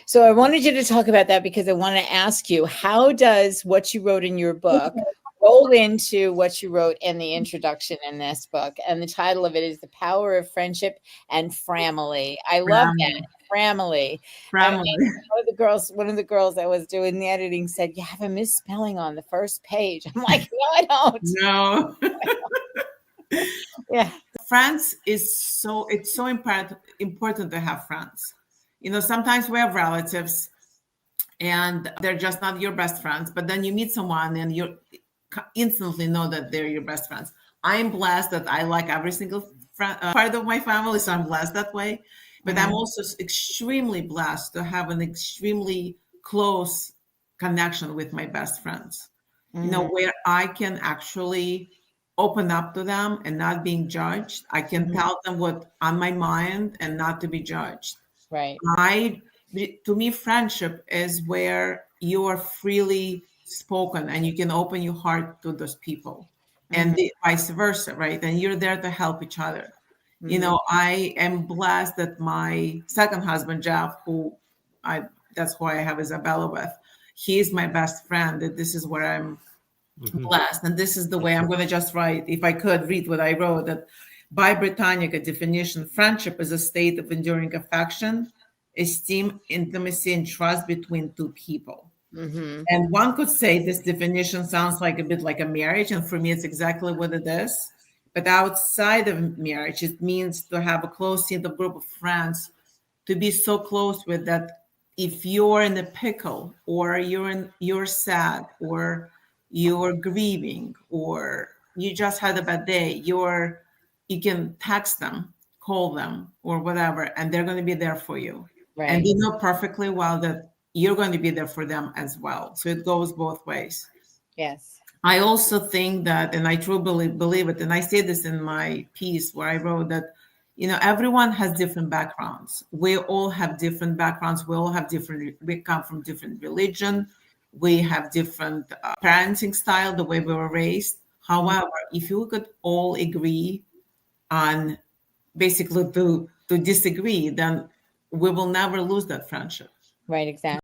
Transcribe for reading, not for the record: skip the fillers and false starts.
So I wanted you to talk about that because I want to ask you, how does what you wrote in your book roll into what you wrote in the introduction in this book? And the title of it is The Power of Friendship and Family. I love that. Family. Family. I mean, Family. one of the girls that was doing the editing said, "You have a misspelling on the first page." I'm like, "No, I don't." No. Yeah. Friends is it's so important to have friends. Sometimes we have relatives and they're just not your best friends, but then you meet someone and you instantly know that they're your best friends. I'm blessed that I like every single part of my family, so I'm blessed that way. But I'm also extremely blessed to have an extremely close connection with my best friends, where I can actually open up to them and not being judged. I can tell them what's on my mind and not to be judged. Right. I To me, friendship is where you are freely spoken and you can open your heart to those people, and vice versa, right? And you're there to help each other. I am blessed that my second husband, Jeff, I that's who I have Isabella with, he's my best friend. That this is where I'm blessed, and this is the way I'm going to just write. If I could read what I wrote, that by Britannica definition, friendship is a state of enduring affection, esteem, intimacy, and trust between two people. And one could say this definition sounds like a bit like a marriage, and for me, it's exactly what it is. But outside of marriage, it means to have a close knit group of friends, to be so close with that if you're in a pickle, or you're sad, or you're grieving, or you just had a bad day, you can text them, call them, or whatever, and they're going to be there for you. And Right. they know perfectly well that you're going to be there for them as well. So it goes both ways. Yes. I also think that, and I truly believe it, and I say this in my piece where I wrote that, everyone has different backgrounds. We all have different backgrounds. We come from different religion. We have different parenting style, the way we were raised. However, if you could all agree on basically to disagree, then we will never lose that friendship. Right. Exactly.